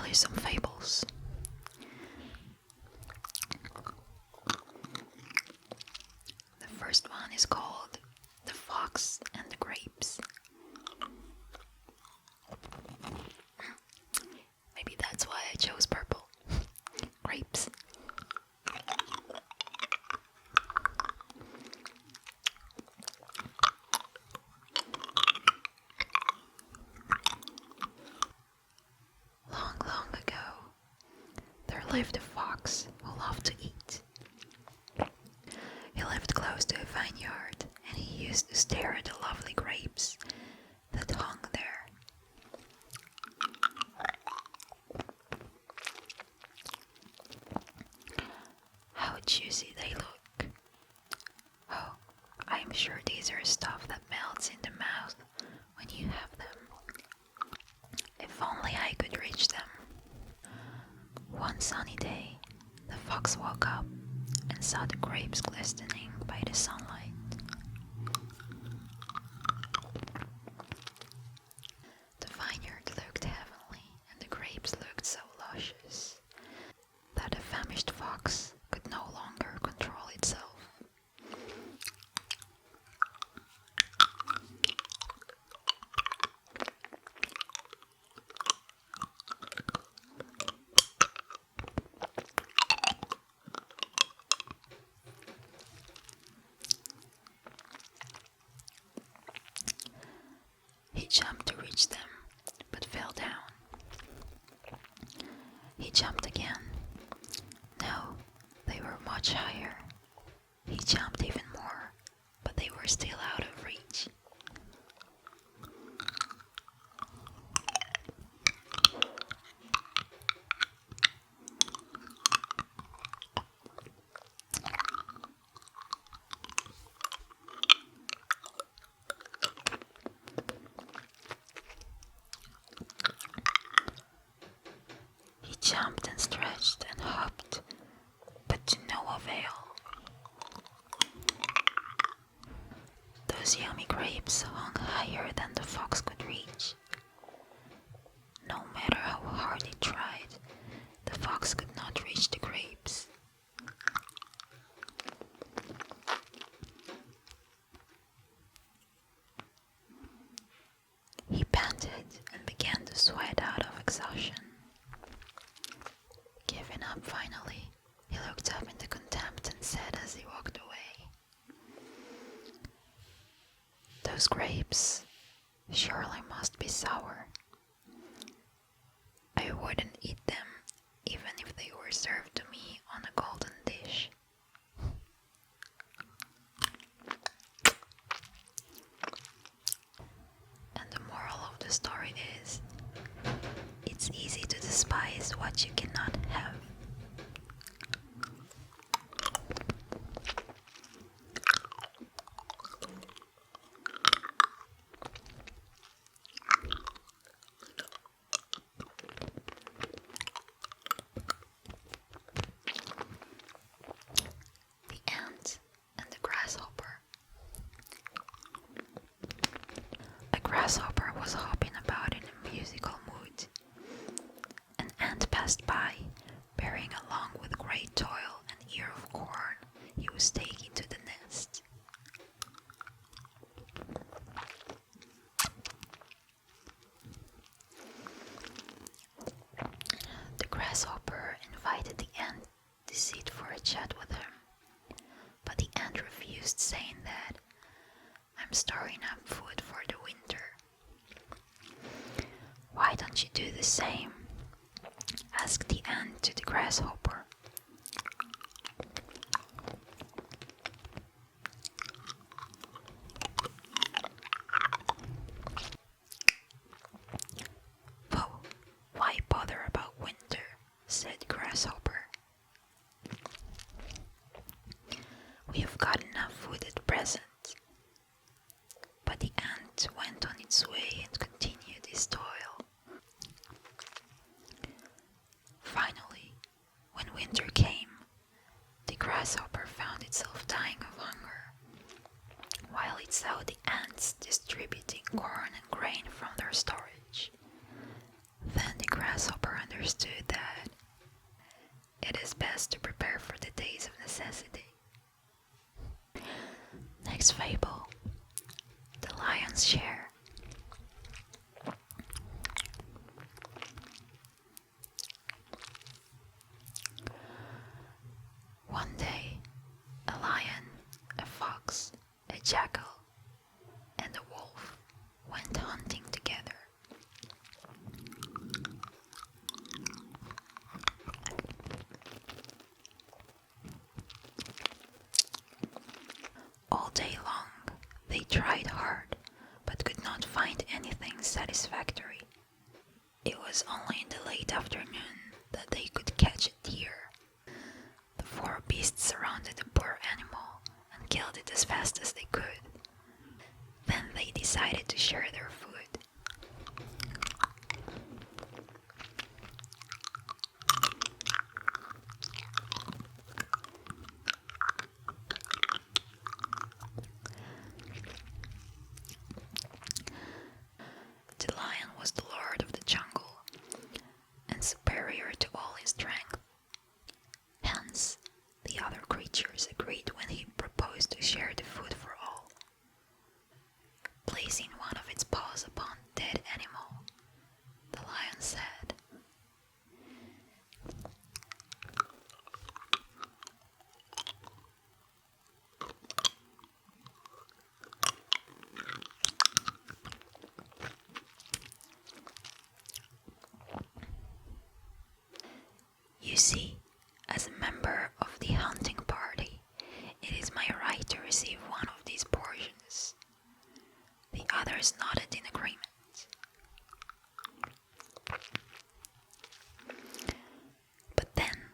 you some fables. The first one is called The Fox and the Grapes. Maybe that's why I chose purple. Grapes. Long ago, there lived a fox who loved to eat. He lived close to a vineyard, and he used to stare at the lovely grapes that hung there. How juicy they look. Oh, I am sure these are stuff that melts in the mouth when you have them. If only I could reach them. One sunny day, the fox woke up and saw the grapes glistening by the sunlight. The vineyard looked heavenly, and the grapes looked so luscious that the famished fox could no longer control itself. He jumped to reach them, but fell down. He jumped again. No, they were much higher. He jumped even more, but they were still out of reach. He jumped and stretched and hopped, but to no avail. Those yummy grapes hung higher than the fox could reach. No matter how hard he tried, the fox could not reach the grapes. He panted and began to sweat out of exhaustion. Giving up finally, he looked up into contempt and said as he walked away, "Those grapes surely must be sour. I wouldn't eat them even if they were served to me on a golden dish." And the moral of the story is, it's easy to despise what you cannot have. The Ant and the Grasshopper. A grasshopper was hopping about in a musical mood. An ant passed by, bearing along with great toil an ear of corn he was taking to the nest. The grasshopper invited the ant to sit for a chat with him, but the ant refused, saying that, "I'm storing up food for the winter." "Why don't you do the same?" asked the ant to the grasshopper. "Well, why bother about winter?" said the grasshopper. "We have got enough food at present." But the ant went on its way and continued his toil. Finally, when winter came, the grasshopper found itself dying of hunger, while it saw the ants distributing corn and grain from their storage. Then the grasshopper understood understood that it is best to prepare for the days of necessity. Next fable, the lion's share. One day, a lion, a fox, a jackal, and a wolf went hunting together. All day long, they tried hard, but could not find anything satisfactory. It was only in the late afternoon that they could catch a deer. The four beasts surrounded the poor animal and killed it as fast as they could. Then they decided to share their food. The lion was the lord of the jungle and superior to all in strength. Hence, the other creatures agreed when he proposed to share the food for all. Placing one of its paws upon the dead animal, the lion said, "You see, as a member of the hunting party, it is my right to receive one of these portions." The others nodded in agreement. "But then,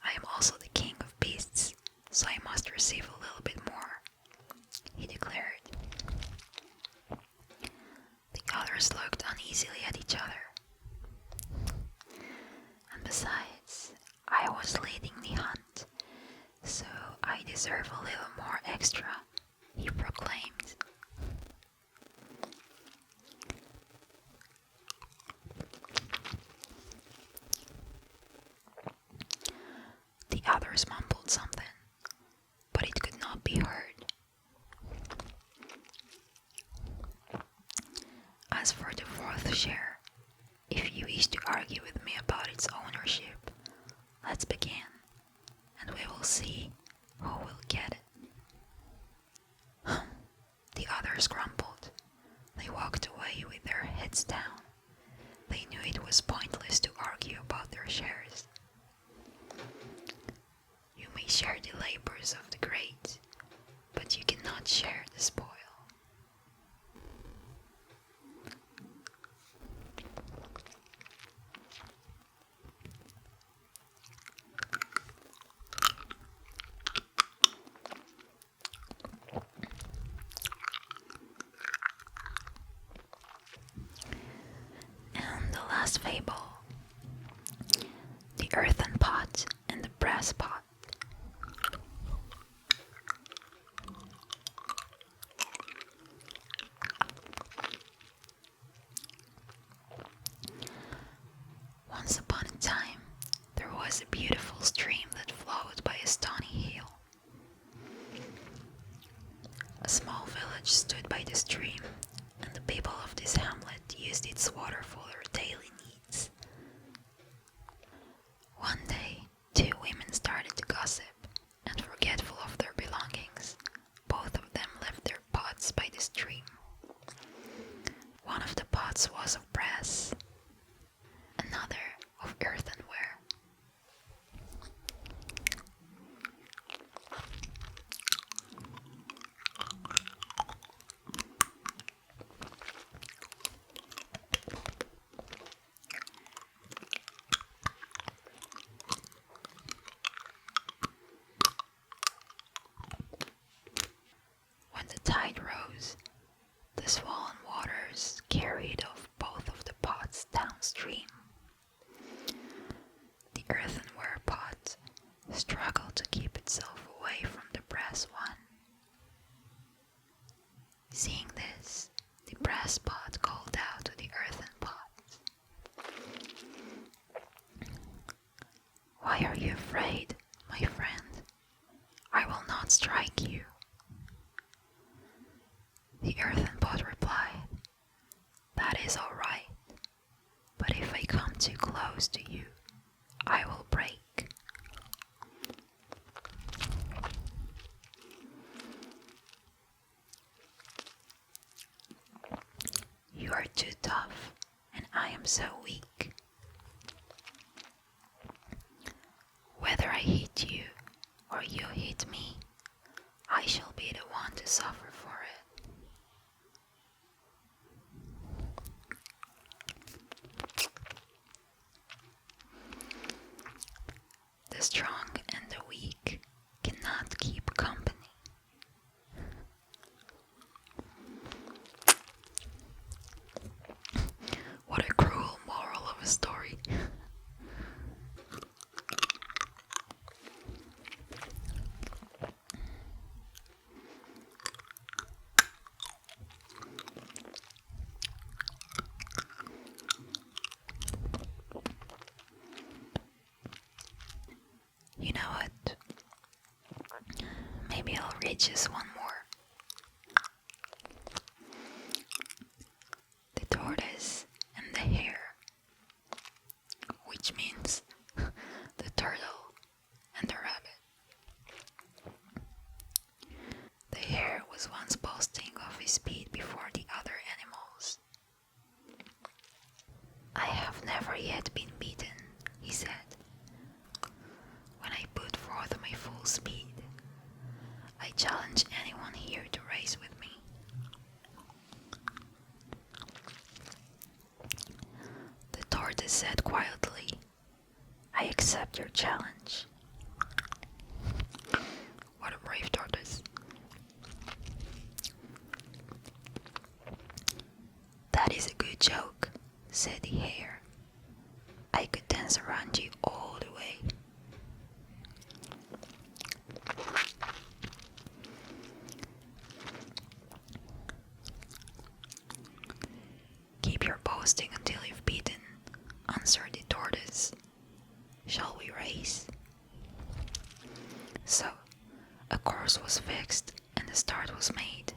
I am also the king of beasts, so I must receive a little bit more," he declared. The others looked uneasily at each other. "And besides, I was leading the hunt, so I deserve a little more extra," he proclaimed. The others mumbled something, but it could not be heard. "As for the fourth share, if you wish to argue with me about its ownership, let's begin, and we will see who will get it." The others grumbled. They walked away with their heads down. They knew it was pointless to argue about their shares. "You may share the labors of the great, but you cannot share the spoil." And the last fable, the earthen pot and the brass pot. Once upon a time, there was a beautiful stream that flowed by a stony hill. A small village stood by the stream, and the people of this hamlet used its water for their daily needs. One day, two women started to gossip, and forgetful of their belongings, both of them left their pots by the stream. One of the pots was of brass, another of earthenware. When the tide rose, the swollen waters carried off both of the pots downstream. The earthenware pot struggled to keep itself away from the brass one. Seeing this, the brass pot called out to the earthen pot, Why are you afraid, my friend? I will not strike you. The earthen pot replied, That is all right, but if I come too close to you, I will break. You are too tough, and I am so weak. Whether I hit you or you hit me, I shall be the one to suffer for it. The strong and the weak cannot keep company. What a cruel moral of a story. You know what? Maybe I'll read just one more. The tortoise and the hare, which means the turtle and the rabbit. The hare was once boasting of his speed before the other animals. I have never yet been beaten, he said, when I put forth my full speed. I challenge anyone here to race with me. The tortoise said quietly, I accept your challenge. What a brave tortoise. That is a good joke, said the hare. I could dance around you all the way. Keep your boasting until you've beaten, answered the tortoise. Shall we race? So, a course was fixed and the start was made.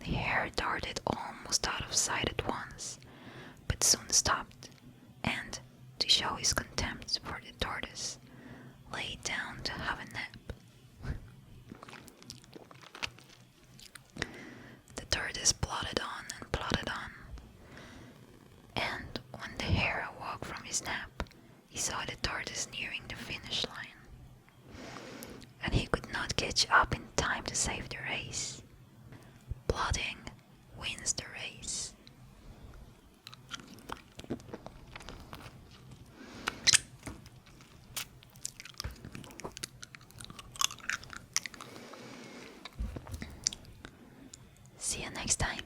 The hare darted almost out of sight at once, but soon stopped, and, to show his contempt for the tortoise, lay down to have a nap. The tortoise plodded on and plodded on, and when the hare awoke from his nap, he saw the tortoise nearing the finish line, and he could not catch up in time to save the race. Plodding wins the race. See you next time.